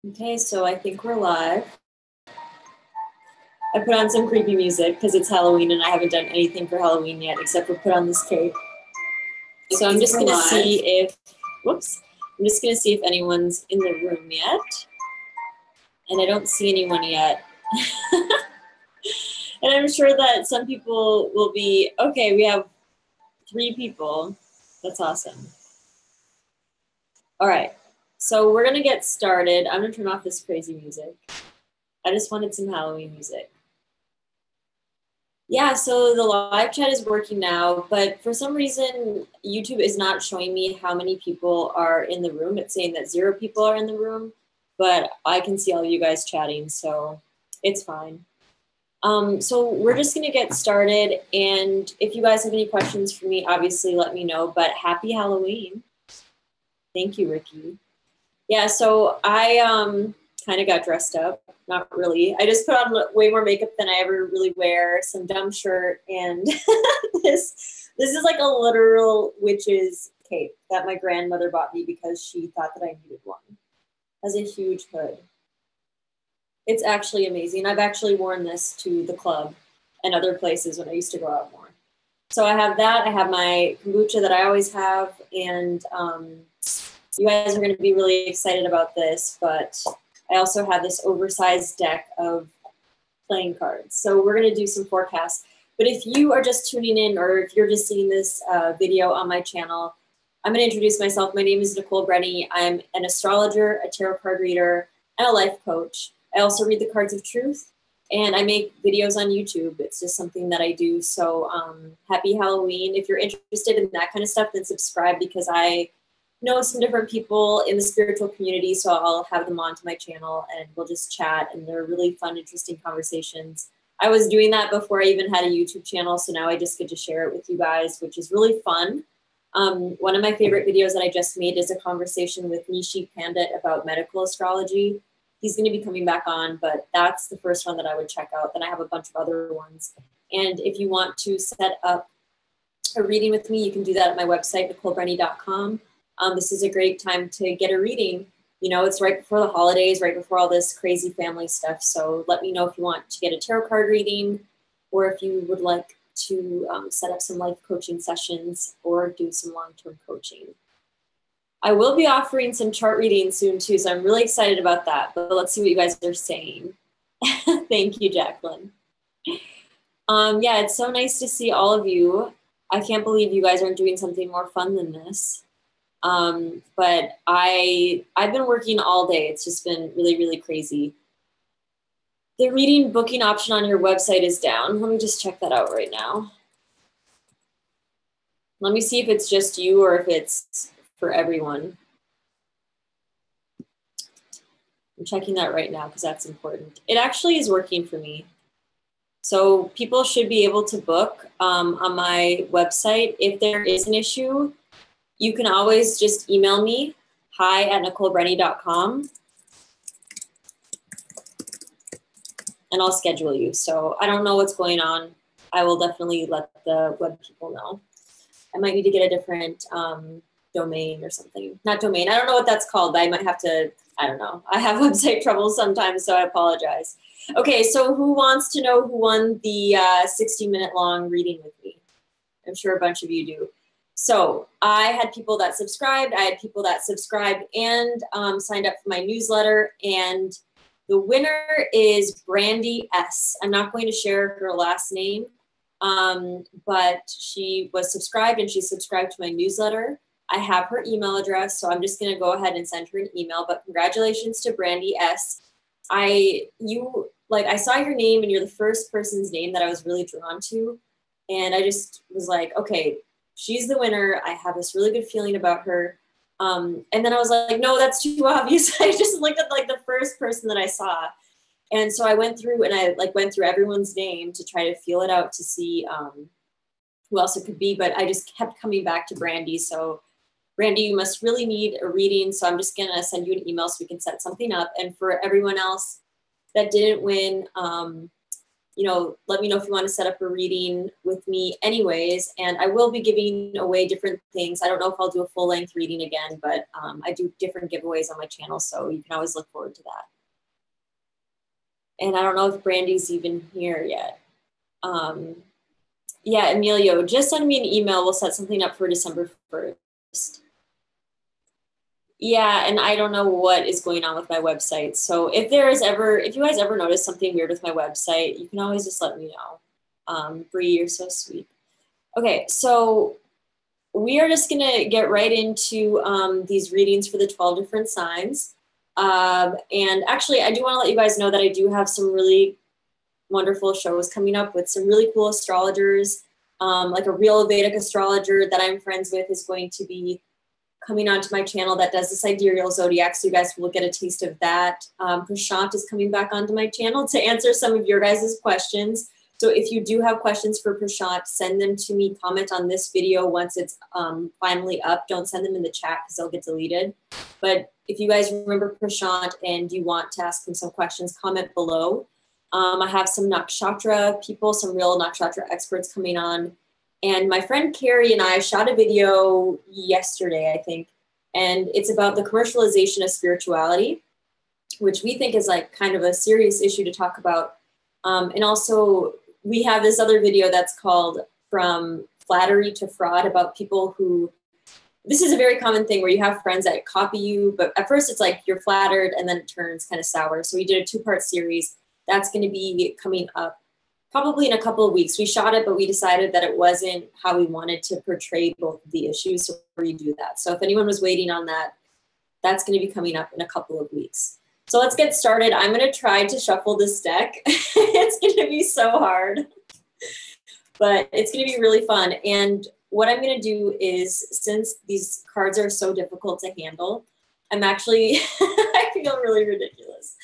Okay, so I think we're live. I put on some creepy music because it's Halloween and I haven't done anything for Halloween yet except for put on this cape. So I'm just gonna see if, whoops, I'm just gonna see if anyone's in the room yet. And I don't see anyone yet. And I'm sure that some people will be, okay, we have 3 people. That's awesome. All right, so we're gonna get started. I'm gonna turn off this crazy music. I just wanted some Halloween music. Yeah, so the live chat is working now, but for some reason, YouTube is not showing me how many people are in the room. It's saying that 0 people are in the room, but I can see all you guys chatting, so it's fine. So we're just gonna get started, and if you guys have any questions for me, obviously let me know, but happy Halloween. Thank you, Ricky. Yeah, so I kind of got dressed up. Not really. I just put on way more makeup than I ever really wear, some dumb shirt, and this is like a literal witch's cape that my grandmother bought me because she thought that I needed one. It has a huge hood. It's actually amazing. I've actually worn this to the club and other places when I used to go out more. So I have that. I have my kombucha that I always have, and you guys are going to be really excited about this, but I also have this oversized deck of playing cards. So we're going to do some forecasts. But if you are just tuning in, or if you're just seeing this video on my channel, I'm going to introduce myself. My name is Nicole Brenny. I'm an astrologer, a tarot card reader, and a life coach. I also read the cards of truth, and I make videos on YouTube. It's just something that I do. So happy Halloween. If you're interested in that kind of stuff, then subscribe, because I know some different people in the spiritual community, so I'll have them onto my channel and we'll just chat, and they're really fun, interesting conversations. I was doing that before I even had a YouTube channel, so now I just get to share it with you guys, which is really fun. One of my favorite videos that I just made is a conversation with Nishi Pandit about medical astrology. He's going to be coming back on, but that's the first one that I would check out. Then I have a bunch of other ones. And if you want to set up a reading with me, you can do that at my website, NicoleBrenny.com. This is a great time to get a reading. You know, it's right before the holidays, right before all this crazy family stuff. So let me know if you want to get a tarot card reading, or if you would like to set up some life coaching sessions or do some long-term coaching. I will be offering some chart readings soon too, so I'm really excited about that. But let's see what you guys are saying. Thank you, Jacqueline. Yeah, it's so nice to see all of you. I can't believe you guys aren't doing something more fun than this. But I've been working all day. It's just been really, really crazy. The reading booking option on your website is down. Let me just check that out right now. Let me see if it's just you or if it's for everyone. I'm checking that right now because that's important. It actually is working for me. So people should be able to book on my website. If there is an issue, you can always just email me, hi@NicoleBrenny.com, and I'll schedule you. So I don't know what's going on. I will definitely let the web people know. I might need to get a different domain or something. Not domain, I don't know what that's called, but I might have to, I don't know. I have website trouble sometimes, so I apologize. Okay, so who wants to know who won the 60-minute long reading with me? I'm sure a bunch of you do. So I had people that subscribed. I had people that subscribed and signed up for my newsletter. And the winner is Brandy S. I'm not going to share her last name, but she was subscribed and she subscribed to my newsletter. I have her email address, so I'm just going to go ahead and send her an email. But congratulations to Brandy S. I saw your name, and you're the first person's name that I was really drawn to. And I just was like, okay, she's the winner. I have this really good feeling about her. And then I was like, no, that's too obvious. I just looked at like the first person that I saw. And so I went through and I went through everyone's name to try to feel it out to see who else it could be. But I just kept coming back to Brandy. So Brandy, you must really need a reading. So I'm just going to send you an email so we can set something up. And for everyone else that didn't win, you know, let me know if you want to set up a reading with me anyways. And I will be giving away different things. I don't know if I'll do a full length reading again, but I do different giveaways on my channel. So you can always look forward to that. And I don't know if Brandy's even here yet. Yeah, Emilio, just send me an email. We'll set something up for December 1st. Yeah, and I don't know what is going on with my website. So if you guys ever notice something weird with my website, you can always just let me know. Bree, you're so sweet. Okay, so we are just gonna get right into these readings for the 12 different signs. And actually, I do wanna let you guys know that I do have some really wonderful shows coming up with some really cool astrologers. Like a real Vedic astrologer that I'm friends with is going to be coming onto my channel that does the sidereal zodiac, so you guys will get a taste of that. Prashant is coming back onto my channel to answer some of your guys' questions. So if you do have questions for Prashant, send them to me, comment on this video once it's finally up. Don't send them in the chat because they'll get deleted. But if you guys remember Prashant and you want to ask him some questions, comment below. I have some nakshatra people, some real nakshatra experts coming on. And my friend Carrie and I shot a video yesterday, I think, and it's about the commercialization of spirituality, which we think is like kind of a serious issue to talk about. And also we have this other video that's called From Flattery to Fraud, about people who, this is a very common thing where you have friends that copy you, but at first it's like you're flattered and then it turns kind of sour. So we did a 2-part series that's going to be coming up probably in a couple of weeks. We shot it, but we decided that it wasn't how we wanted to portray both of the issues, so we redo that. So if anyone was waiting on that, that's going to be coming up in a couple of weeks. So let's get started. I'm going to try to shuffle this deck. It's going to be so hard, but it's going to be really fun. And what I'm going to do is, since these cards are so difficult to handle, I'm actually, I feel really ridiculous.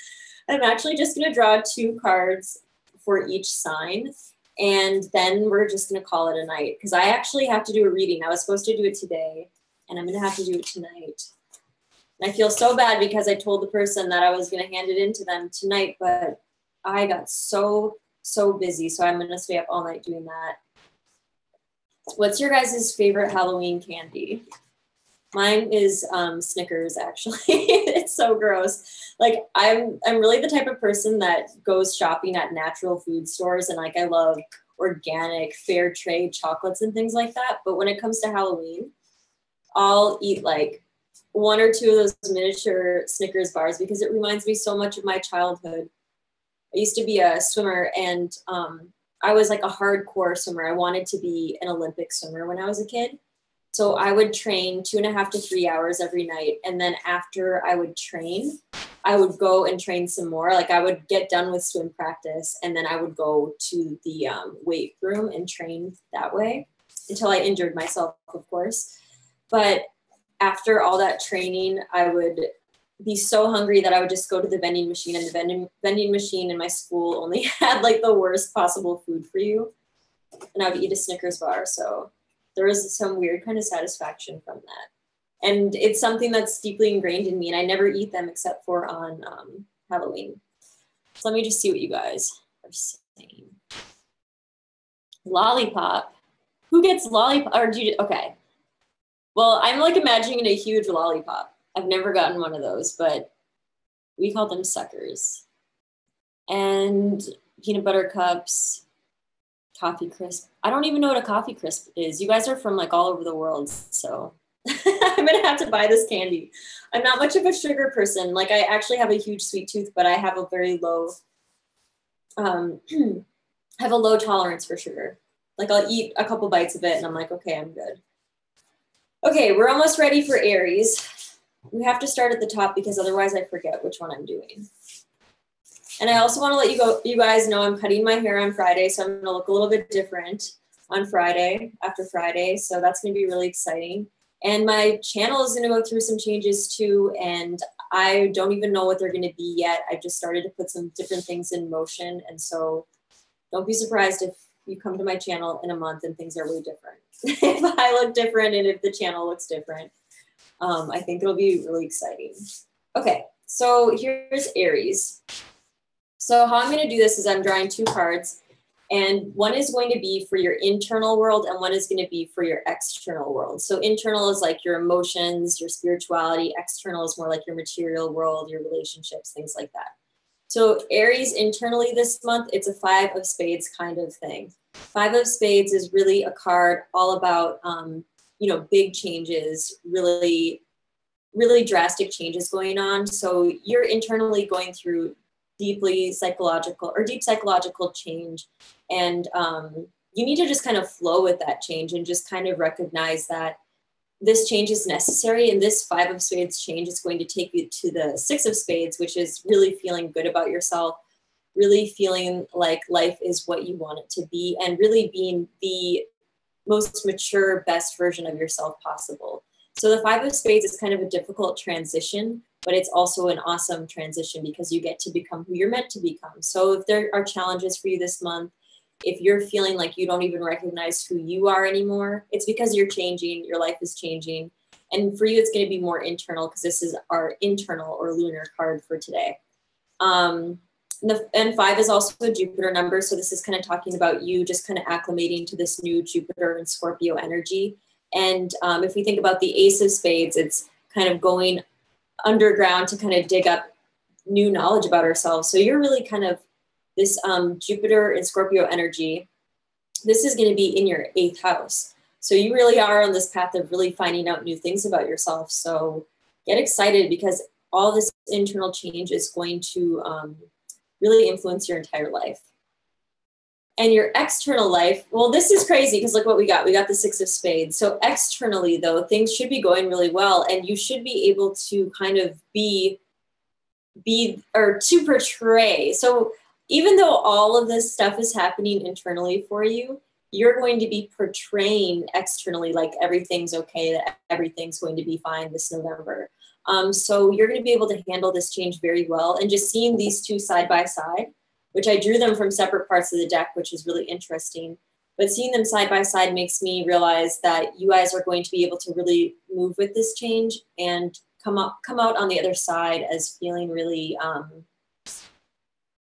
I'm actually just going to draw 2 cards for each sign, and then we're just going to call it a night, because I actually have to do a reading. I was supposed to do it today, and I'm going to have to do it tonight. And I feel so bad because I told the person that I was going to hand it in to them tonight, but I got so busy, so I'm going to stay up all night doing that. What's your guys' favorite Halloween candy? Mine is Snickers, actually. It's so gross. Like, I'm really the type of person that goes shopping at natural food stores, and like I love organic, fair trade chocolates and things like that. But when it comes to Halloween, I'll eat like 1 or 2 of those miniature Snickers bars because it reminds me so much of my childhood. I used to be a swimmer, and I was like a hardcore swimmer. I wanted to be an Olympic swimmer when I was a kid. So I would train 2.5 to 3 hours every night. And then after I would train, I would go and train some more. Like, I would get done with swim practice, and then I would go to the weight room and train that way until I injured myself, of course. But after all that training, I would be so hungry that I would just go to the vending machine, and the vending machine in my school only had like the worst possible food for you. And I would eat a Snickers bar. So there was some weird kind of satisfaction from that. And it's something that's deeply ingrained in me, and I never eat them except for on Halloween. So let me just see what you guys are saying. Lollipop. Who gets lollipop? Or do you, okay. Well, I'm like imagining a huge lollipop. I've never gotten one of those, but we call them suckers. And peanut butter cups. Coffee crisp. I don't even know what a coffee crisp is. You guys are from like all over the world, so I'm gonna have to buy this candy. I'm not much of a sugar person. Like, I actually have a huge sweet tooth, but I have a very low, have a low tolerance for sugar. Like, I'll eat a couple bites of it and I'm like, okay, I'm good. Okay, we're almost ready for Aries. We have to start at the top because otherwise I forget which one I'm doing. And I also want to let you guys know I'm cutting my hair on Friday, so I'm going to look a little bit different on Friday, after Friday. So that's going to be really exciting. And my channel is going to go through some changes too, and I don't even know what they're going to be yet. I just started to put some different things in motion. And so don't be surprised if you come to my channel in a month and things are way different. If I look different and if the channel looks different, I think it'll be really exciting. Okay, so here's Aries. So how I'm going to do this is I'm drawing 2 cards, And one is going to be for your internal world and one is going to be for your external world. So internal is like your emotions, your spirituality. External is more like your material world, your relationships, things like that. So Aries internally this month, it's a 5 of spades kind of thing. 5 of spades is really a card all about, you know, big changes, really, really drastic changes going on. So you're internally going through deep psychological change. And you need to just kind of flow with that change and just kind of recognize that this change is necessary. And this 5 of spades change is going to take you to the 6 of spades, which is really feeling good about yourself, really feeling like life is what you want it to be, and really being the most mature, best version of yourself possible. So the 5 of spades is kind of a difficult transition, but it's also an awesome transition because you get to become who you're meant to become. So if there are challenges for you this month, if you're feeling like you don't even recognize who you are anymore, it's because you're changing, your life is changing. And for you, it's going to be more internal because this is our internal or lunar card for today. And 5 is also a Jupiter number. So this is kind of talking about you just kind of acclimating to this new Jupiter and Scorpio energy. And if we think about the Ace of Spades, it's kind of going underground to kind of dig up new knowledge about ourselves. So you're really kind of this Jupiter and Scorpio energy. This is going to be in your 8th house. So you really are on this path of really finding out new things about yourself. So get excited because all this internal change is going to really influence your entire life. And your external life, well, this is crazy because look what we got. We got the 6 of spades. So externally, though, things should be going really well. And you should be able to kind of be or to portray. So even though all of this stuff is happening internally for you, you're going to be portraying externally like everything's okay, that everything's going to be fine this November. So you're going to be able to handle this change very well. And just seeing these two side by side, which I drew them from separate parts of the deck, which is really interesting. But seeing them side by side makes me realize that you guys are going to be able to really move with this change and come out on the other side as feeling really,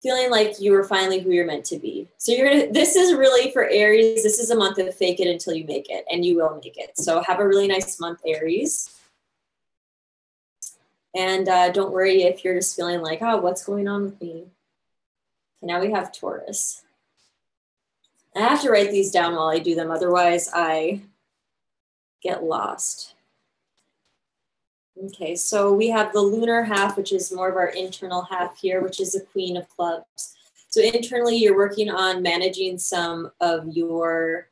feeling like you are finally who you're meant to be. So this is really for Aries. This is a month of fake it until you make it, and you will make it. So have a really nice month, Aries. And don't worry if you're just feeling like, oh, what's going on with me? Okay, now we have Taurus. I have to write these down while I do them, otherwise I get lost. Okay, so we have the lunar half, which is more of our internal half here, which is the Queen of Clubs. So internally, you're working on managing some of your,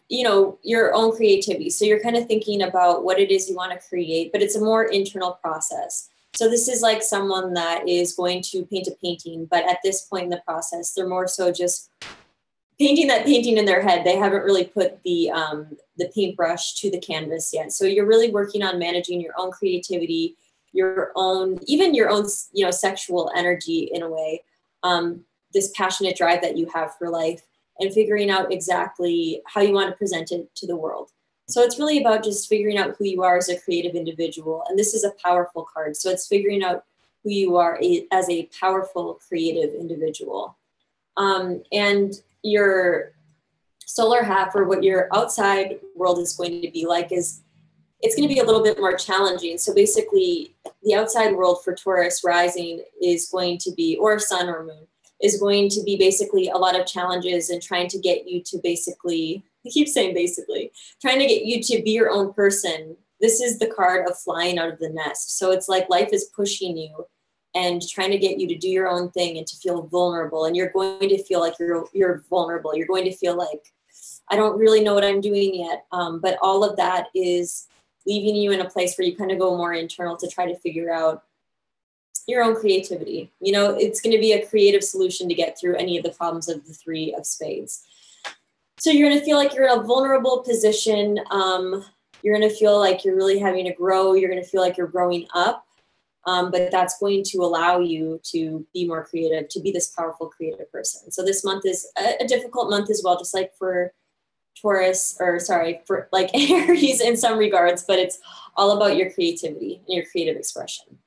your own creativity. So you're kind of thinking about what it is you want to create, but it's a more internal process. So this is like someone that is going to paint a painting, but at this point in the process, they're more so just painting that painting in their head. They haven't really put the paintbrush to the canvas yet. So you're really working on managing your own creativity, even your own, sexual energy in a way, this passionate drive that you have for life, and figuring out exactly how you want to present it to the world. So it's really about just figuring out who you are as a creative individual. And this is a powerful card. So it's figuring out who you are as a powerful creative individual. And your solar half, or what your outside world is going to be like, is it's going to be a little bit more challenging. So basically the outside world for Taurus rising is going to be, or sun or moon, is going to be basically a lot of challenges and trying to get you to basically, I keep saying basically, trying to get you to be your own person. This is the card of flying out of the nest. So it's like life is pushing you and trying to get you to do your own thing and to feel vulnerable. And you're going to feel like you're vulnerable. You're going to feel like, I don't really know what I'm doing yet. But all of that is leaving you in a place where you kind of go more internal to try to figure out your own creativity. It's going to be a creative solution to get through any of the problems of the 3 of spades. So you're going to feel like you're in a vulnerable position. You're going to feel like you're really having to grow. You're going to feel like you're growing up. But that's going to allow you to be more creative, to be this powerful creative person. So this month is a difficult month as well, just like for Taurus, for like Aries in some regards, but it's all about your creativity and your creative expression.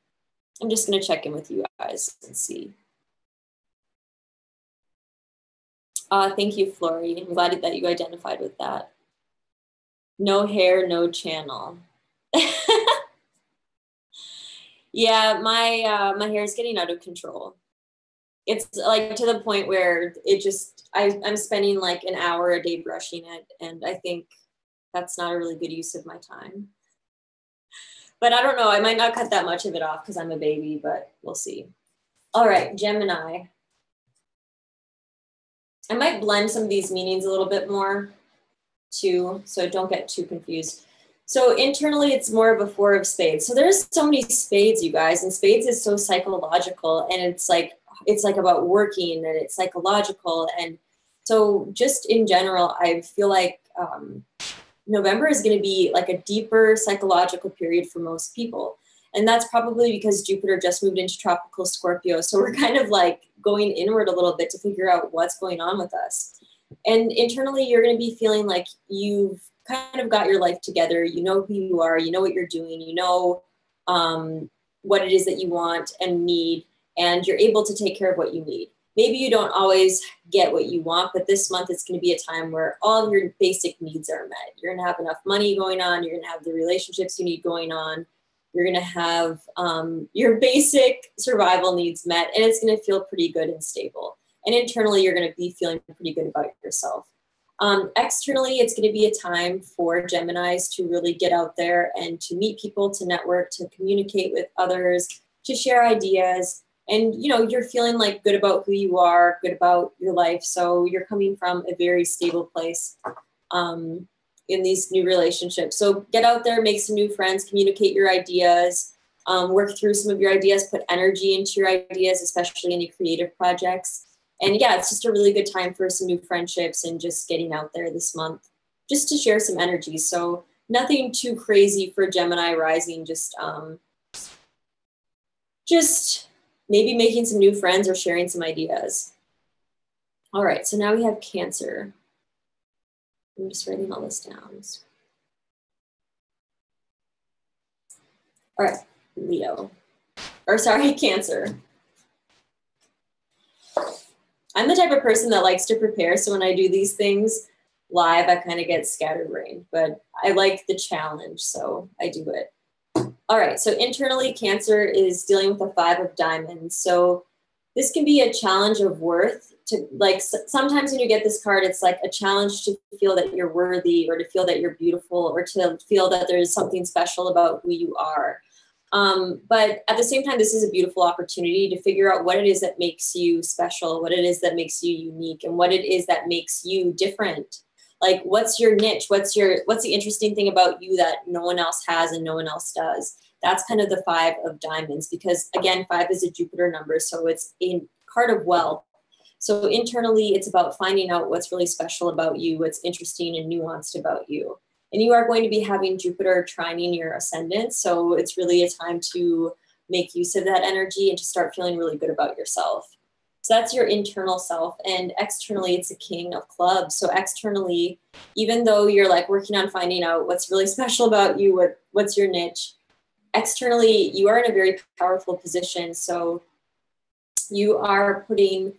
I'm just going to check in with you guys and see. Thank you, Flory. I'm glad that you identified with that. No hair, no channel. Yeah, my hair is getting out of control. It's like to the point where it just I'm spending like an hour a day brushing it, and I think that's not a really good use of my time. But I don't know, I might not cut that much of it off because I'm a baby, but we'll see. All right, Gemini. I might blend some of these meanings a little bit more too, so don't get too confused. So internally, it's more of a four of spades. So there's so many spades, you guys, and spades is so psychological, and it's like about working, and it's psychological, and so just in general, I feel like November is going to be like a deeper psychological period for most people. And that's probably because Jupiter just moved into tropical Scorpio. So we're kind of like going inward a little bit to figure out what's going on with us. And internally, you're going to be feeling like you've kind of got your life together. You know who you are, you know what you're doing, you know what it is that you want and need, and you're able to take care of what you need. Maybe you don't always get what you want, but this month it's going to be a time where all of your basic needs are met. You're going to have enough money going on. You're going to have the relationships you need going on. You're going to have your basic survival needs met, and it's going to feel pretty good and stable. And internally, you're going to be feeling pretty good about yourself. Externally, it's going to be a time for Geminis to really get out there and to meet people, to network, to communicate with others, to share ideas. And, you know, you're feeling like good about who you are, good about your life. So you're coming from a very stable place in these new relationships. So get out there, make some new friends, communicate your ideas, work through some of your ideas, put energy into your ideas, especially any creative projects. And yeah, it's just a really good time for some new friendships and just getting out there this month, just to share some energy. So nothing too crazy for Gemini rising, just maybe making some new friends or sharing some ideas. All right, so now we have Cancer. I'm just writing all this down. All right, Leo. Or sorry, Cancer. I'm the type of person that likes to prepare, so when I do these things live, I kind of get scatterbrained, but I like the challenge, so I do it. All right, so internally, Cancer is dealing with the 5 of diamonds. So this can be a challenge of worth. To like sometimes when you get this card, it's like a challenge to feel that you're worthy, or to feel that you're beautiful, or to feel that there's something special about who you are. But at the same time, this is a beautiful opportunity to figure out what it is that makes you special, what it is that makes you unique, and what it is that makes you different. Like, what's your niche? What's the interesting thing about you that no one else has and no one else does? That's kind of the 5 of diamonds, because again, 5 is a Jupiter number, so it's a card of wealth. So internally, it's about finding out what's really special about you, what's interesting and nuanced about you. And you are going to be having Jupiter trining your ascendant. So it's really a time to make use of that energy and to start feeling really good about yourself. So that's your internal self. And externally, it's a King of Clubs. So externally, even though you're like working on finding out what's really special about you, what's your niche, externally, you are in a very powerful position. So you are putting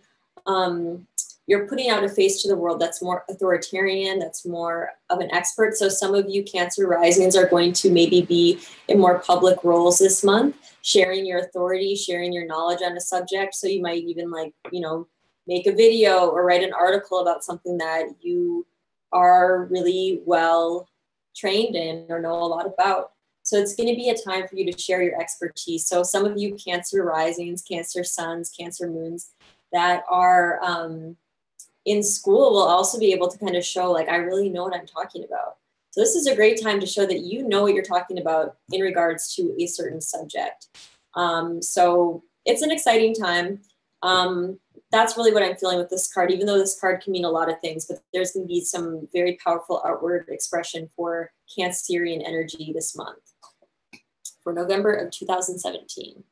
out a face to the world that's more authoritarian, that's more of an expert. So some of you Cancer risings are going to maybe be in more public roles this month, sharing your authority, sharing your knowledge on a subject. So you might even make a video or write an article about something that you are really well trained in or know a lot about. So it's going to be a time for you to share your expertise. So some of you Cancer risings, Cancer suns, Cancer moons that are in school will also be able to kind of show, like, I really know what I'm talking about. So this is a great time to show that you know what you're talking about in regards to a certain subject. So it's an exciting time. That's really what I'm feeling with this card, even though this card can mean a lot of things, but there's going to be some very powerful outward expression for Cancerian energy this month for November of 2017.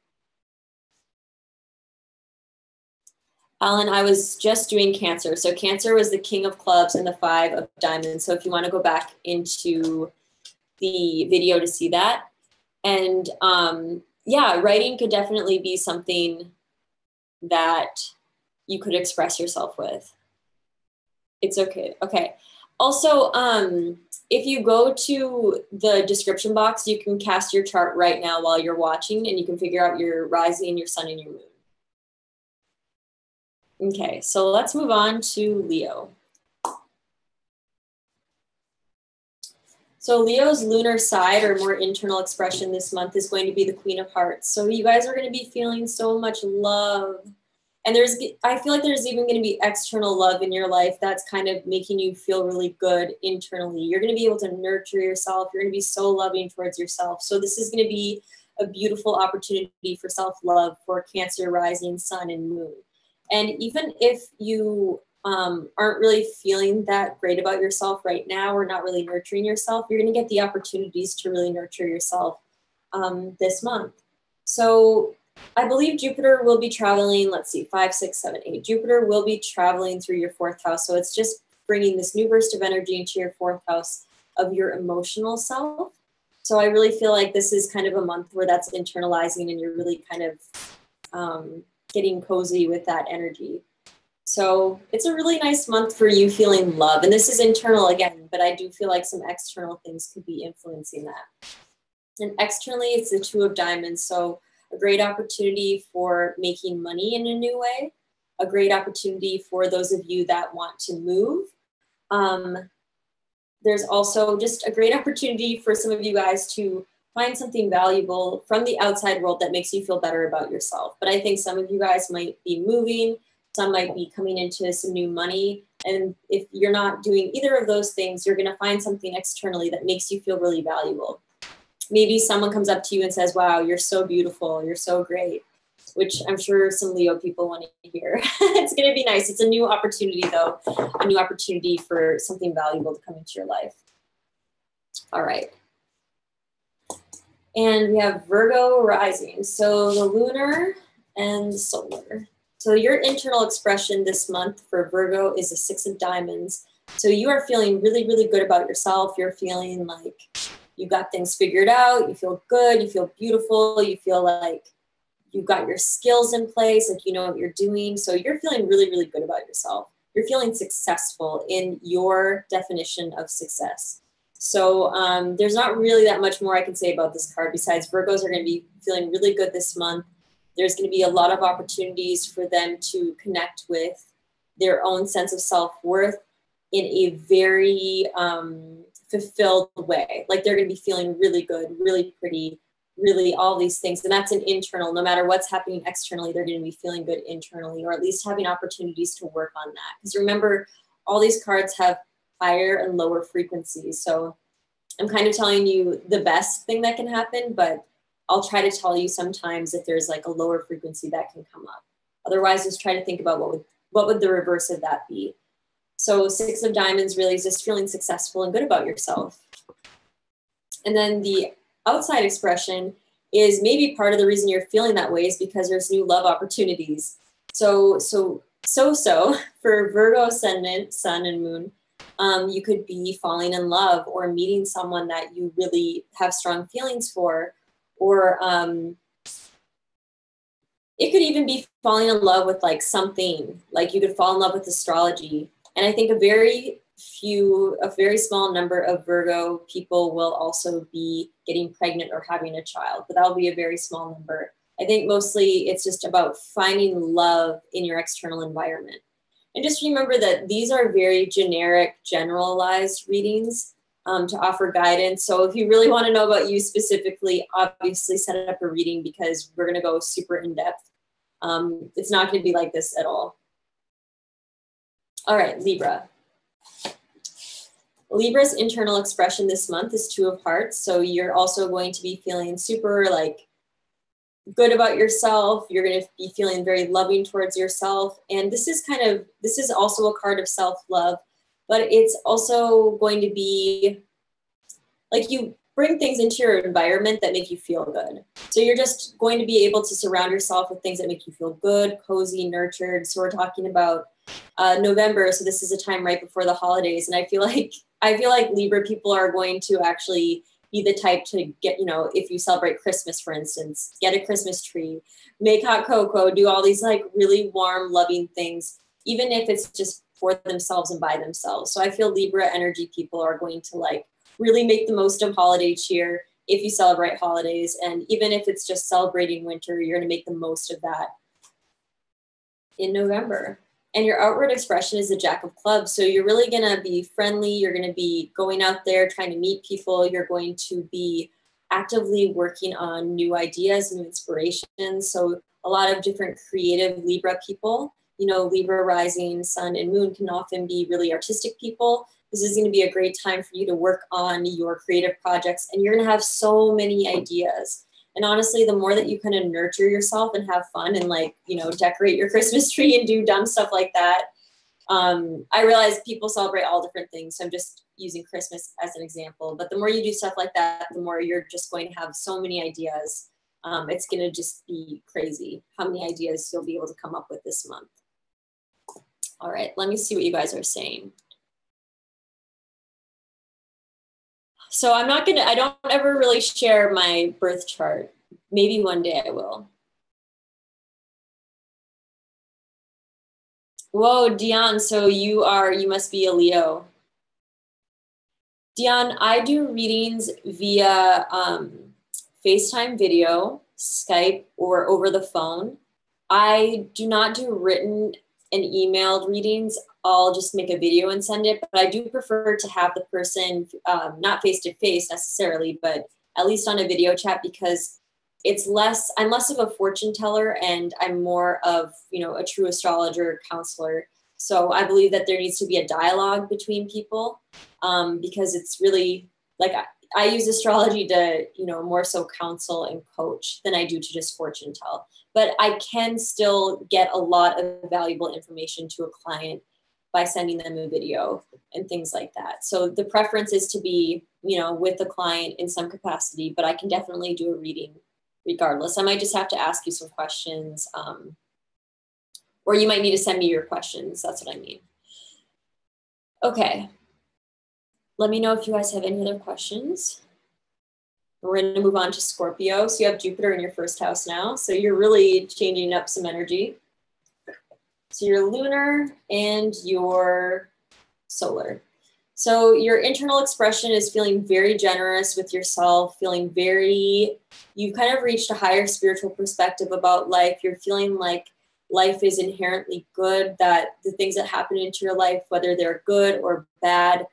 Alan, I was just doing Cancer. So Cancer was the King of Clubs and the 5 of diamonds. So if you want to go back into the video to see that. And yeah, writing could definitely be something that you could express yourself with. It's okay. Okay. Also, if you go to the description box, you can cast your chart right now while you're watching, and you can figure out your rising, your sun, and your moon. Okay, so let's move on to Leo. So Leo's lunar side, or more internal expression this month, is going to be the Queen of Hearts. So you guys are going to be feeling so much love. And I feel like there's even going to be external love in your life that's kind of making you feel really good internally. You're going to be able to nurture yourself. You're going to be so loving towards yourself. So this is going to be a beautiful opportunity for self-love for Cancer, rising, sun, and moon. And even if you aren't really feeling that great about yourself right now, or not really nurturing yourself, you're going to get the opportunities to really nurture yourself this month. So I believe Jupiter will be traveling, let's see, 5, 6, 7, 8. Jupiter will be traveling through your 4th house. So it's just bringing this new burst of energy into your 4th house of your emotional self. So I really feel like this is kind of a month where that's internalizing, and you're really kind of getting cozy with that energy. So it's a really nice month for you feeling love. And this is internal again, but I do feel like some external things could be influencing that. And externally, it's the 2 of Diamonds. So a great opportunity for making money in a new way, a great opportunity for those of you that want to move. There's also just a great opportunity for some of you guys to find something valuable from the outside world that makes you feel better about yourself. But I think some of you guys might be moving, some might be coming into some new money. And if you're not doing either of those things, you're going to find something externally that makes you feel really valuable. Maybe someone comes up to you and says, wow, you're so beautiful, you're so great, which I'm sure some Leo people want to hear. It's going to be nice. It's a new opportunity, though, a new opportunity for something valuable to come into your life. All right. And we have Virgo rising. So the lunar and solar. So your internal expression this month for Virgo is a 6 of Diamonds. So you are feeling really, really good about yourself. You're feeling like you got things figured out. You feel good. You feel beautiful. You feel like you've got your skills in place, like you know what you're doing. So you're feeling really, really good about yourself. You're feeling successful in your definition of success. So there's not really that much more I can say about this card besides Virgos are going to be feeling really good this month. There's going to be a lot of opportunities for them to connect with their own sense of self-worth in a very fulfilled way. Like they're going to be feeling really good, really pretty, really all these things. And that's an internal, no matter what's happening externally, they're going to be feeling good internally, or at least having opportunities to work on that. Because remember, all these cards have higher and lower frequencies. So I'm kind of telling you the best thing that can happen, but I'll try to tell you sometimes if there's like a lower frequency that can come up. Otherwise, just try to think about what would the reverse of that be. So 6 of Diamonds really is just feeling successful and good about yourself. And then the outside expression is maybe part of the reason you're feeling that way is because there's new love opportunities. So for Virgo ascendant, sun and moon, you could be falling in love or meeting someone that you really have strong feelings for, or it could even be falling in love with like something, like you could fall in love with astrology. And I think a very small number of Virgo people will also be getting pregnant or having a child, but that'll be a very small number. I think mostly it's just about finding love in your external environment. And just remember that these are very generic, generalized readings to offer guidance. So if you really want to know about you specifically, obviously set up a reading because we're going to go super in depth. It's not going to be like this at all. All right, Libra. Libra's internal expression this month is 2 of Hearts. So you're also going to be feeling super like good about yourself. You're going to be feeling very loving towards yourself. And this is also a card of self-love, but it's also going to be like you bring things into your environment that make you feel good. So you're just going to be able to surround yourself with things that make you feel good, cozy, nurtured. So we're talking about November. So this is a time right before the holidays. And I feel like Libra people are going to actually be the type to get, if you celebrate Christmas, for instance, get a Christmas tree, make hot cocoa, do all these like really warm, loving things, even if it's just for themselves and by themselves. So I feel Libra energy people are going to like really make the most of holiday cheer if you celebrate holidays. And even if it's just celebrating winter, you're going to make the most of that in November. And your outward expression is the Jack of Clubs. So you're really going to be friendly. You're going to be going out there, trying to meet people. You're going to be actively working on new ideas, new inspirations. So a lot of different creative Libra people, you know, Libra rising, sun and moon can often be really artistic people. This is going to be a great time for you to work on your creative projects, and you're going to have so many ideas. And honestly, the more that you kind of nurture yourself and have fun and like, you know, decorate your Christmas tree and do dumb stuff like that. I realize people celebrate all different things. So I'm just using Christmas as an example, but the more you do stuff like that, the more you're just going to have so many ideas. It's going to just be crazy how many ideas you'll be able to come up with this month. All right, let me see what you guys are saying. So I don't ever really share my birth chart. Maybe one day I will. Whoa, Dion, so you must be a Leo. Dion, I do readings via FaceTime video, Skype, or over the phone. I do not do written and emailed readings. I'll just make a video and send it, but I do prefer to have the person, not face-to-face necessarily, but at least on a video chat, because I'm less of a fortune teller and I'm more of, you know, a true astrologer, counselor. So I believe that there needs to be a dialogue between people, because it's really like, I use astrology to, you know, more so counsel and coach than I do to just fortune tell. But I can still get a lot of valuable information to a client by sending them a video and things like that. So the preference is to be, you know, with the client in some capacity, but I can definitely do a reading regardless. I might just have to ask you some questions, or you might need to send me your questions. That's what I mean. Okay. Let me know if you guys have any other questions. We're going to move on to Scorpio. So you have Jupiter in your first house now. So you're really changing up some energy. So your lunar and your solar. So your internal expression is feeling very generous with yourself, you've kind of reached a higher spiritual perspective about life. You're feeling like life is inherently good, that the things that happen into your life, whether they're good or bad,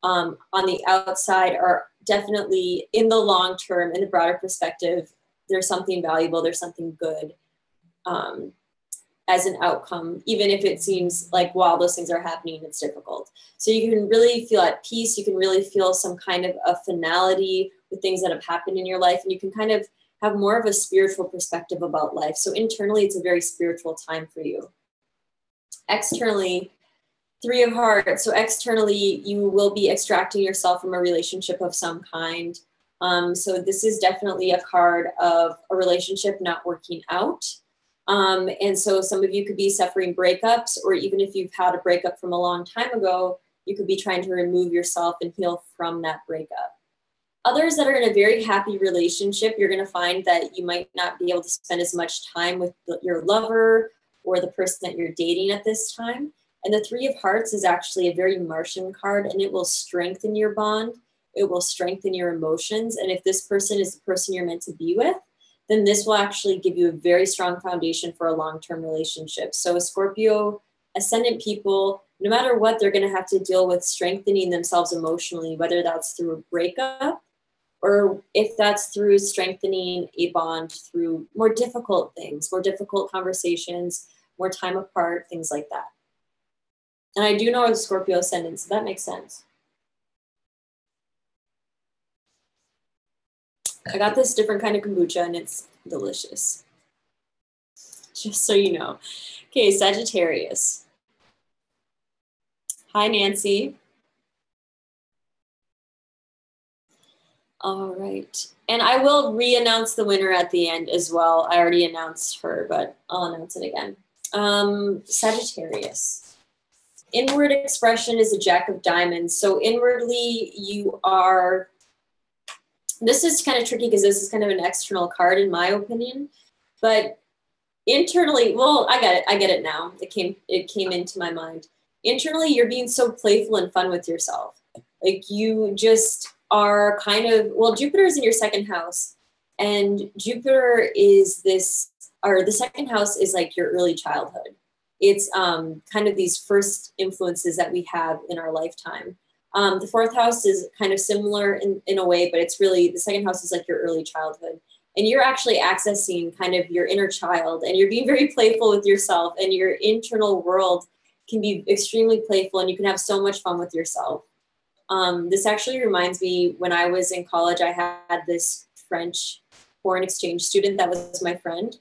on the outside are definitely, in the long term, in the broader perspective, there's something valuable, there's something good as an outcome, even if it seems like while those things are happening, it's difficult. So you can really feel at peace. You can really feel some kind of a finality with things that have happened in your life. And you can kind of have more of a spiritual perspective about life. So internally, it's a very spiritual time for you. Externally, Three of Hearts. So externally, you will be extracting yourself from a relationship of some kind. So this is definitely a card of a relationship not working out. And so some of you could be suffering breakups, or even if you've had a breakup from a long time ago, you could be trying to remove yourself and heal from that breakup. Others that are in a very happy relationship, you're going to find that you might not be able to spend as much time with your lover or the person that you're dating at this time. And the Three of Hearts is actually a very Martian card, and it will strengthen your bond. It will strengthen your emotions. And if this person is the person you're meant to be with, then this will actually give you a very strong foundation for a long-term relationship. So Scorpio ascendant people, no matter what, they're going to have to deal with strengthening themselves emotionally, whether that's through a breakup or if that's through strengthening a bond through more difficult things, more difficult conversations, more time apart, things like that. And I do know a Scorpio ascendant, so that makes sense. I got this different kind of kombucha and it's delicious. Just so you know. Okay, Sagittarius. Hi, Nancy. All right. And I will re-announce the winner at the end as well. I already announced her, but I'll announce it again. Sagittarius. Inward expression is a Jack of Diamonds. So inwardly you are, this is kind of tricky because this is kind of an external card in my opinion, but internally, well, I get it now. It came into my mind. internally you're being so playful and fun with yourself. Like you just are kind of, well, Jupiter is in your second house, and Jupiter is this, or the second house is like your early childhood. It's kind of these first influences that we have in our lifetime. The fourth house is kind of similar in a way, but it's really, the second house is like your early childhood. And you're actually accessing kind of your inner child, and you're being very playful with yourself, and your internal world can be extremely playful, and you can have so much fun with yourself. This actually reminds me, when I was in college, I had this French foreign exchange student that was my friend.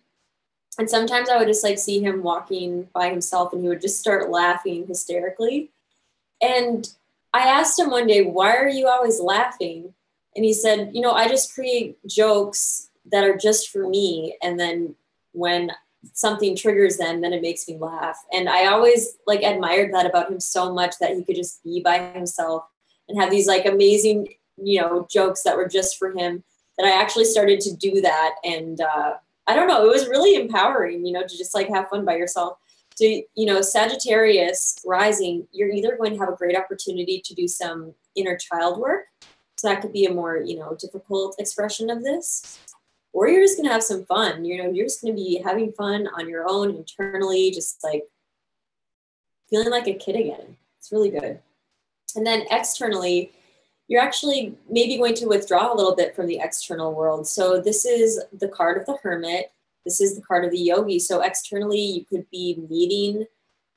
And sometimes I would just like see him walking by himself, and he would just start laughing hysterically. And I asked him one day, why are you always laughing? And he said, you know, I just create jokes that are just for me. And then when something triggers them, then it makes me laugh. And I always like admired that about him so much, that he could just be by himself and have these like amazing, you know, jokes that were just for him, that I actually started to do that. And I don't know, it was really empowering, you know, to just like have fun by yourself. So, you know, Sagittarius rising, you're either going to have a great opportunity to do some inner child work. So that could be a more, you know, difficult expression of this. Or you're just going to have some fun. You know, you're just going to be having fun on your own internally, just like feeling like a kid again. It's really good. And then externally, you're actually maybe going to withdraw a little bit from the external world. So this is the card of the Hermit. This is the card of the Yogi. So externally, you could be meeting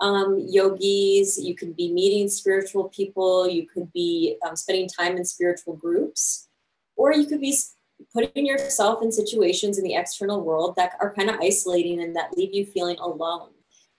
yogis, you could be meeting spiritual people, you could be spending time in spiritual groups, or you could be putting yourself in situations in the external world that are kind of isolating and that leave you feeling alone.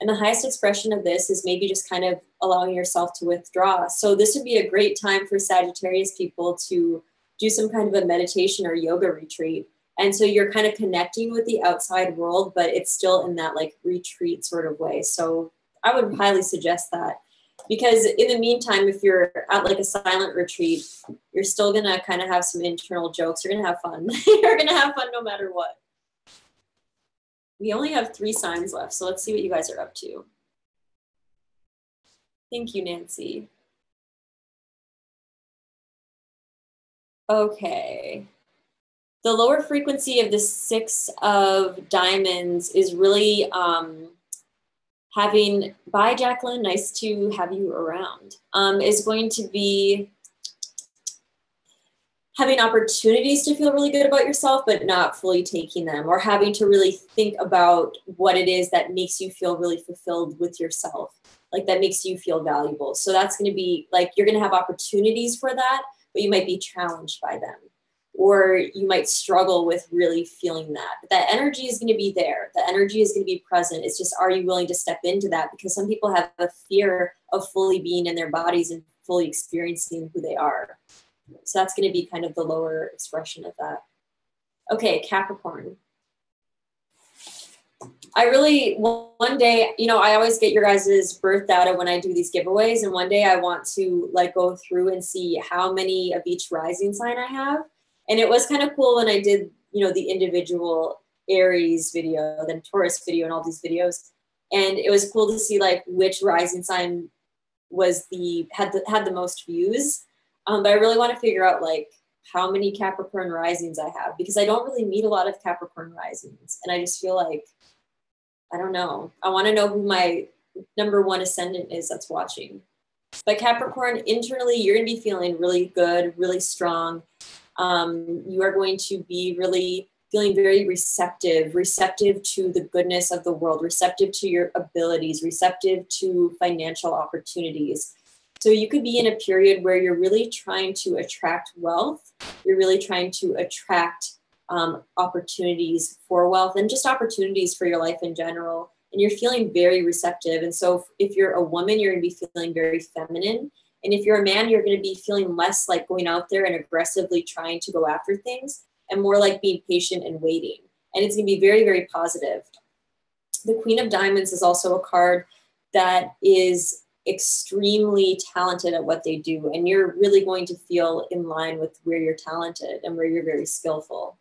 And the highest expression of this is maybe just kind of allowing yourself to withdraw. So this would be a great time for Sagittarius people to do some kind of a meditation or yoga retreat. And so you're kind of connecting with the outside world, but it's still in that like retreat sort of way. So I would highly suggest that, because in the meantime, if you're at like a silent retreat, you're still going to kind of have some internal jokes. You're going to have fun. You're going to have fun no matter what. We only have 3 signs left, so let's see what you guys are up to. Thank you, Nancy. Okay. The lower frequency of the 6 of diamonds is really having, bye Jacqueline, nice to have you around, is going to be having opportunities to feel really good about yourself, but not fully taking them, or having to really think about what it is that makes you feel really fulfilled with yourself, like that makes you feel valuable. So that's going to be like, you're going to have opportunities for that, but you might be challenged by them, or you might struggle with really feeling that. But that energy is going to be there. The energy is going to be present. It's just, are you willing to step into that? Because some people have a fear of fully being in their bodies and fully experiencing who they are. So that's going to be kind of the lower expression of that. Okay, Capricorn. I really, one day, you know, I always get your guys' birth data when I do these giveaways. And one day I want to like go through and see how many of each rising sign I have. And it was kind of cool when I did, you know, the individual Aries video, then Taurus video, and all these videos. And it was cool to see like which rising sign was had the most views. But I really want to figure out like how many Capricorn risings I have, because I don't really meet a lot of Capricorn risings. And I just feel like, I don't know. I want to know who my number 1 ascendant is that's watching. But Capricorn, internally, you're going to be feeling really good, really strong. You are going to be really feeling very receptive to the goodness of the world, receptive to your abilities, receptive to financial opportunities. So you could be in a period where you're really trying to attract wealth. You're really trying to attract opportunities for wealth and just opportunities for your life in general. And you're feeling very receptive. And so if you're a woman, you're going to be feeling very feminine. And if you're a man, you're going to be feeling less like going out there and aggressively trying to go after things, and more like being patient and waiting. And it's going to be very, very positive. The Queen of Diamonds is also a card that is extremely talented at what they do. And you're really going to feel in line with where you're talented and where you're very skillful.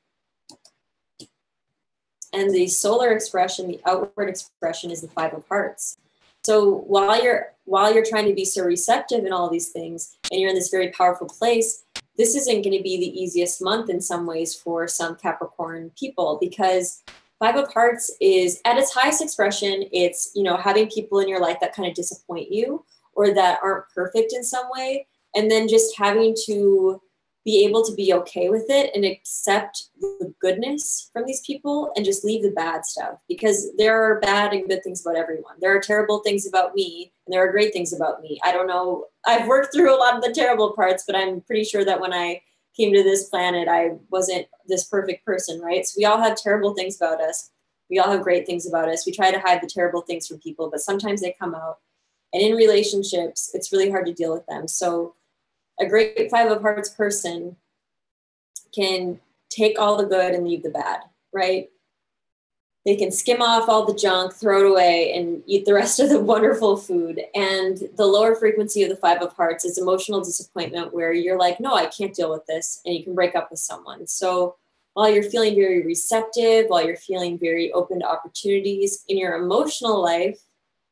And the solar expression, the outward expression, is the 5 of Hearts. So while you're trying to be so receptive in all these things, and you're in this very powerful place, this isn't going to be the easiest month in some ways for some Capricorn people, because Five of Hearts is at its highest expression. It's, you know, having people in your life that kind of disappoint you or that aren't perfect in some way, and then just having to be able to be okay with it and accept the goodness from these people and just leave the bad stuff, because there are bad and good things about everyone. There are terrible things about me and there are great things about me. I don't know. I've worked through a lot of the terrible parts, but I'm pretty sure that when I came to this planet, I wasn't this perfect person, right? So we all have terrible things about us. We all have great things about us. We try to hide the terrible things from people, but sometimes they come out. And in relationships, it's really hard to deal with them. So a great Five of Hearts person can take all the good and leave the bad, right? They can skim off all the junk, throw it away, and eat the rest of the wonderful food. And the lower frequency of the Five of Hearts is emotional disappointment, where you're like, no, I can't deal with this. And you can break up with someone. So while you're feeling very receptive, while you're feeling very open to opportunities in your emotional life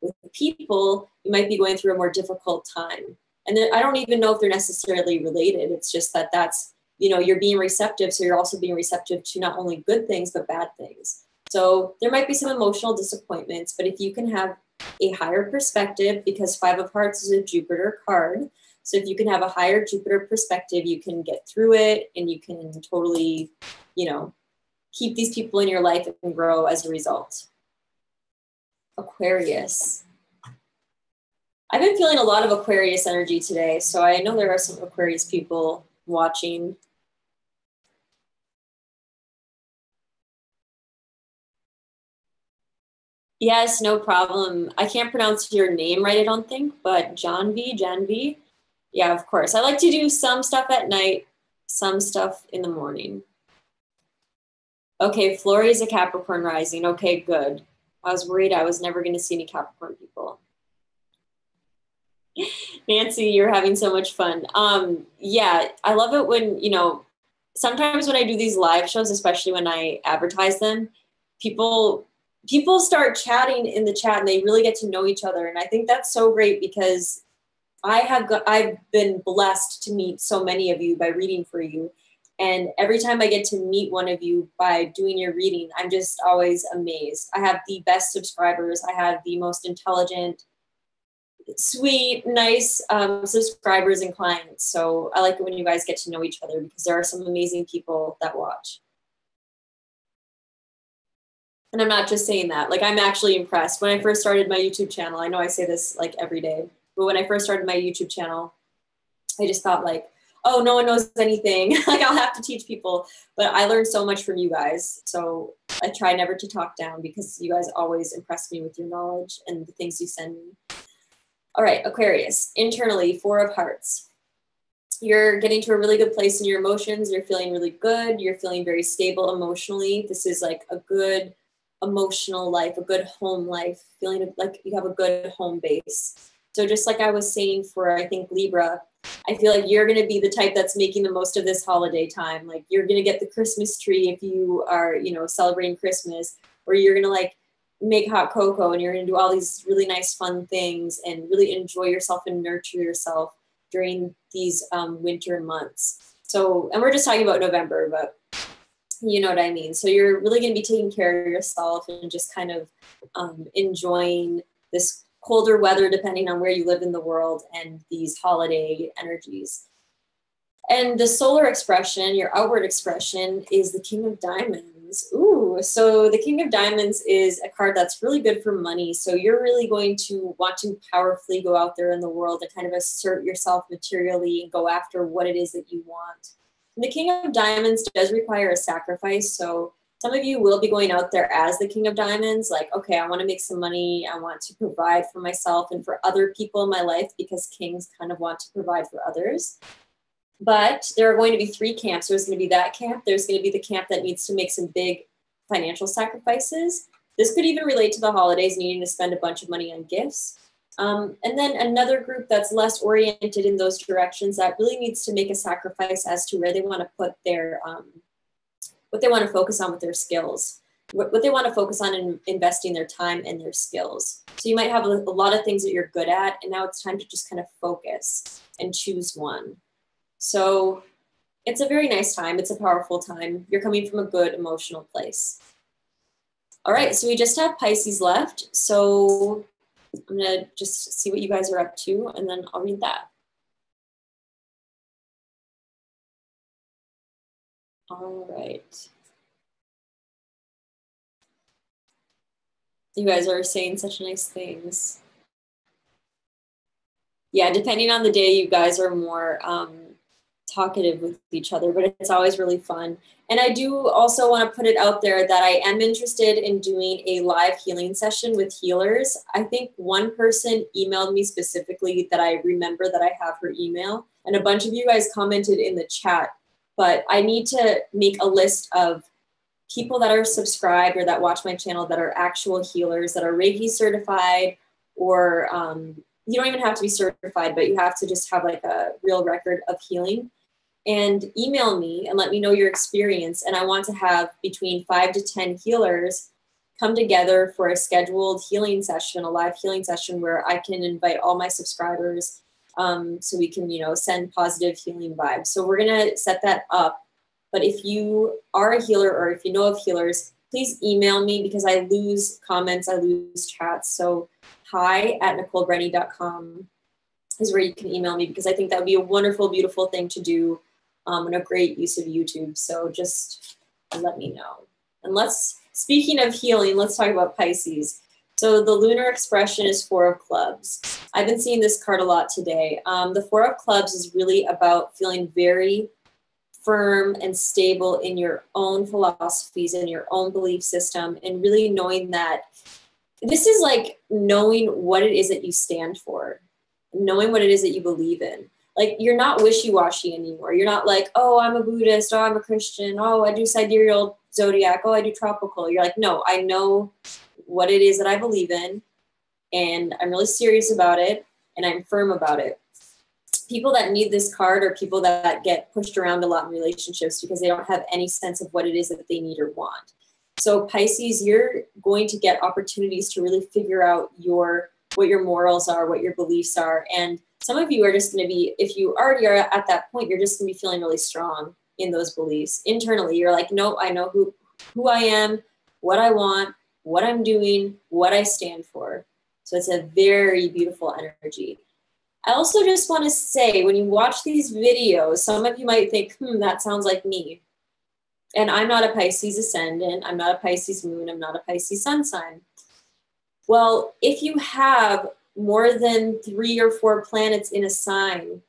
with people, you might be going through a more difficult time. And then I don't even know if they're necessarily related. It's just that that's, you know, you're being receptive. So you're also being receptive to not only good things, but bad things. So there might be some emotional disappointments, but if you can have a higher perspective, because Five of Hearts is a Jupiter card. So if you can have a higher Jupiter perspective, you can get through it and you can totally, you know, keep these people in your life and grow as a result. Aquarius. I've been feeling a lot of Aquarius energy today, so I know there are some Aquarius people watching. Yes, no problem. I can't pronounce your name right, I don't think, but Janvi. Yeah, of course. I like to do some stuff at night, some stuff in the morning. Okay, Flory is a Capricorn rising. Okay, good. I was worried I was never going to see any Capricorn people. Nancy, you're having so much fun. Yeah, I love it when, you know, sometimes when I do these live shows, especially when I advertise them, people start chatting in the chat and they really get to know each other. And I think that's so great, because I've been blessed to meet so many of you by reading for you. And every time I get to meet one of you by doing your reading, I'm just always amazed. I have the best subscribers. I have the most intelligent, sweet, nice subscribers and clients. So I like it when you guys get to know each other, because there are some amazing people that watch. And I'm not just saying that. Like, I'm actually impressed. When I first started my YouTube channel, I know I say this like every day, but when I first started my YouTube channel, I just thought like, oh, no one knows anything. Like, I'll have to teach people. But I learned so much from you guys. So I try never to talk down, because you guys always impress me with your knowledge and the things you send me. All right, Aquarius, internally, Four of Hearts. You're getting to a really good place in your emotions. You're feeling really good. You're feeling very stable emotionally. This is like a good emotional life, a good home life, feeling like you have a good home base. So just like I was saying for, I think, Libra, I feel like you're going to be the type that's making the most of this holiday time. Like, you're going to get the Christmas tree if you are, you know, celebrating Christmas, or you're going to like make hot cocoa and you're going to do all these really nice, fun things and really enjoy yourself and nurture yourself during these winter months. So, and we're just talking about November, but you know what I mean? So you're really going to be taking care of yourself and just kind of enjoying this colder weather, depending on where you live in the world, and these holiday energies. And the solar expression, your outward expression, is the King of Diamonds. Ooh, so the King of Diamonds is a card that's really good for money. So you're really going to want to powerfully go out there in the world and kind of assert yourself materially and go after what it is that you want. And the King of Diamonds does require a sacrifice. So some of you will be going out there as the King of Diamonds, like, okay, I want to make some money. I want to provide for myself and for other people in my life, because kings kind of want to provide for others. But there are going to be three camps. There's going to be that camp. There's going to be the camp that needs to make some big financial sacrifices. This could even relate to the holidays, needing to spend a bunch of money on gifts. And then another group that's less oriented in those directions, that really needs to make a sacrifice as to where they want to put their, what they want to focus on with their skills. what they want to focus on in investing their time and their skills. So you might have a lot of things that you're good at, and now it's time to just kind of focus and choose one. So it's a very nice time. It's a powerful time. You're coming from a good emotional place. All right, so we just have Pisces left. So I'm gonna just see what you guys are up to, and then I'll read that. All right. You guys are saying such nice things. Yeah, depending on the day, you guys are more talkative with each other, but it's always really fun. And I do also want to put it out there that I am interested in doing a live healing session with healers. I think one person emailed me specifically that I remember that I have her email, and a bunch of you guys commented in the chat, but I need to make a list of people that are subscribed or that watch my channel that are actual healers, that are Reiki certified, or you don't even have to be certified, but you have to just have like a real record of healing, and email me and let me know your experience. And I want to have between 5 to 10 healers come together for a scheduled healing session, a live healing session where I can invite all my subscribers so we can, send positive healing vibes. So we're going to set that up. But if you are a healer or if you know of healers, please email me because I lose comments, I lose chats. So hi@NicoleBrenny.com is where you can email me, because I think that would be a wonderful, beautiful thing to do and a great use of YouTube. So just let me know. And speaking of healing, let's talk about Pisces. So the lunar expression is 4 of clubs. I've been seeing this card a lot today. The 4 of clubs is really about feeling very firm and stable in your own philosophies and your own belief system, and really knowing that this is like knowing what it is that you stand for, knowing what it is that you believe in. Like, you're not wishy-washy anymore. You're not like, oh, I'm a Buddhist, oh, I'm a Christian, oh, I do sidereal zodiac, oh, I do tropical. You're like, no, I know what it is that I believe in, and I'm really serious about it, and I'm firm about it. People that need this card are people that get pushed around a lot in relationships because they don't have any sense of what it is that they need or want. So Pisces, you're going to get opportunities to really figure out what your morals are, what your beliefs are. And some of you are just going to be, if you already are at that point, you're just going to be feeling really strong in those beliefs. Internally, you're like, no, I know who I am, what I want, what I'm doing, what I stand for. So it's a very beautiful energy. I also just want to say, when you watch these videos, some of you might think, that sounds like me. And I'm not a Pisces ascendant. I'm not a Pisces moon. I'm not a Pisces sun sign. Well, if you have more than 3 or 4 planets in a sign,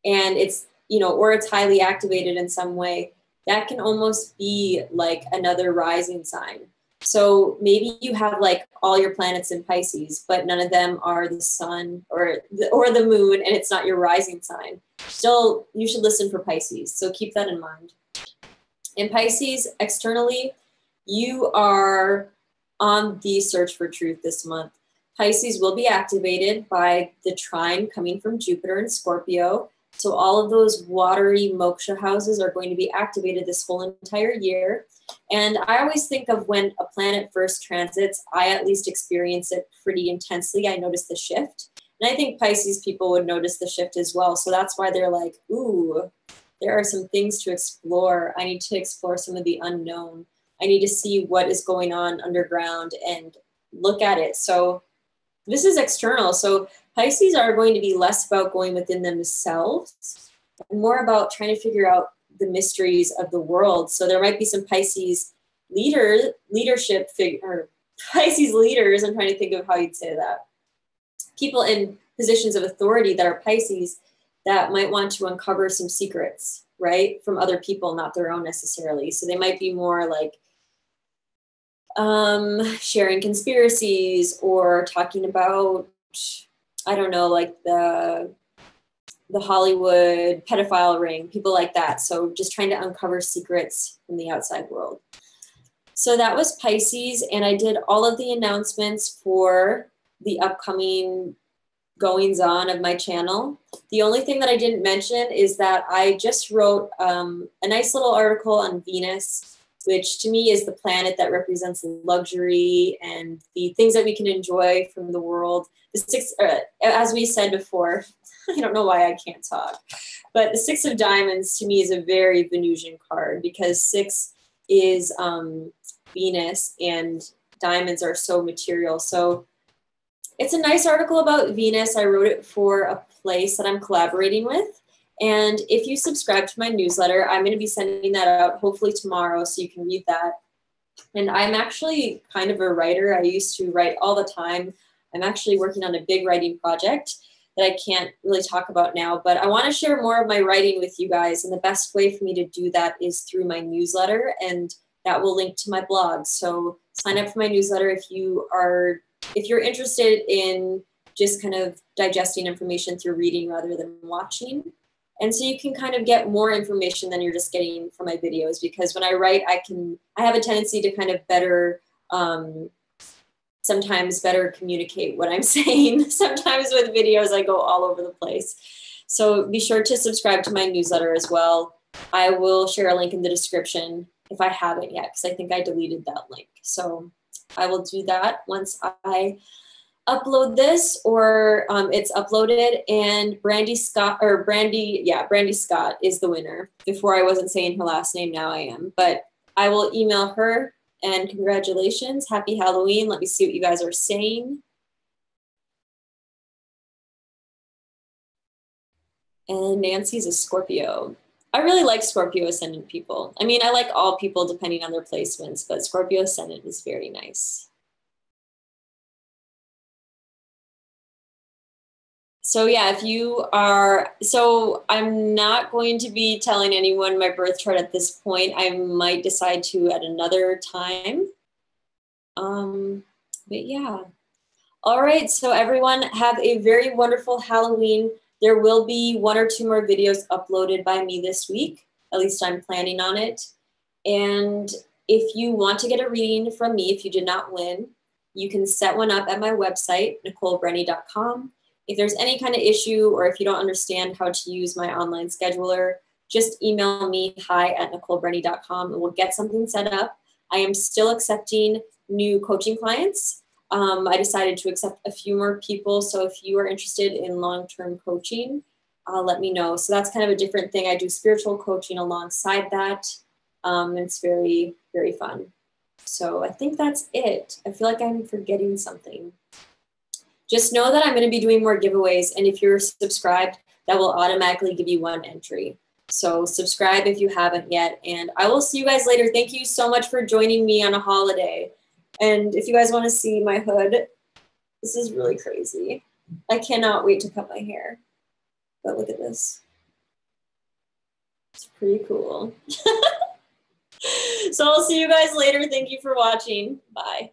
and it's, or it's highly activated in some way, that can almost be like another rising sign. So maybe you have like all your planets in Pisces, but none of them are the sun or the moon, and it's not your rising sign. Still, you should listen for Pisces. So keep that in mind. In Pisces, externally, you are on the search for truth this month. Pisces will be activated by the trine coming from Jupiter and Scorpio. So all of those watery moksha houses are going to be activated this whole entire year. And I always think of when a planet first transits, I at least experience it pretty intensely. I notice the shift. And I think Pisces people would notice the shift as well. So that's why they're like, ooh, there are some things to explore. I need to explore some of the unknown. I need to see what is going on underground and look at it. So this is external. So Pisces are going to be less about going within themselves and more about trying to figure out the mysteries of the world. So there might be some Pisces leadership figure, Pisces leaders. I'm trying to think of how you'd say that. People in positions of authority that are Pisces that might want to uncover some secrets, right, from other people, not their own necessarily. So they might be more like sharing conspiracies or talking about, I don't know, like the Hollywood pedophile ring, people like that. So just trying to uncover secrets from the outside world. So that was Pisces, and I did all of the announcements for the upcoming goings on of my channel. The only thing that I didn't mention is that I just wrote a nice little article on Venus which to me is the planet that represents luxury and the things that we can enjoy from the world. The six, as we said before, I don't know why I can't talk, but the Six of Diamonds to me is a very Venusian card because six is Venus and diamonds are so material. So it's a nice article about Venus. I wrote it for a place that I'm collaborating with. And if you subscribe to my newsletter, I'm going to be sending that out hopefully tomorrow so you can read that. And I'm actually kind of a writer. I used to write all the time. I'm actually working on a big writing project that I can't really talk about now, but I want to share more of my writing with you guys. And the best way for me to do that is through my newsletter, and that will link to my blog. So sign up for my newsletter if you're interested in just kind of digesting information through reading rather than watching. And so you can kind of get more information than you're just getting from my videos, because when I write, I have a tendency to kind of better, sometimes better communicate what I'm saying. Sometimes with videos, I go all over the place. So be sure to subscribe to my newsletter as well. I will share a link in the description if I haven't yet, because I think I deleted that link. So I will do that once I upload this, or it's uploaded. And Brandy Scott is the winner. Before I wasn't saying her last name, now I am. But I will email her. And congratulations, happy Halloween. Let me see what you guys are saying. And Nancy's a Scorpio. I really like Scorpio ascendant people. I mean, I like all people depending on their placements, but Scorpio ascendant is very nice. So yeah, so I'm not going to be telling anyone my birth chart at this point. I might decide to at another time. But yeah. All right, so everyone have a very wonderful Halloween. There will be 1 or 2 more videos uploaded by me this week. At least I'm planning on it. And if you want to get a reading from me, if you did not win, you can set one up at my website, NicoleBrenny.com. If there's any kind of issue, or if you don't understand how to use my online scheduler, just email me, hi@NicoleBrenny.com, and we'll get something set up. I am still accepting new coaching clients. I decided to accept a few more people. So if you are interested in long-term coaching, let me know. So that's kind of a different thing. I do spiritual coaching alongside that. It's very, very fun. So I think that's it. I feel like I'm forgetting something. Just know that I'm going to be doing more giveaways. And if you're subscribed, that will automatically give you 1 entry. So subscribe if you haven't yet. And I will see you guys later. Thank you so much for joining me on a holiday. And if you guys want to see my hood, this is really crazy. I cannot wait to cut my hair. But look at this. It's pretty cool. So I'll see you guys later. Thank you for watching. Bye.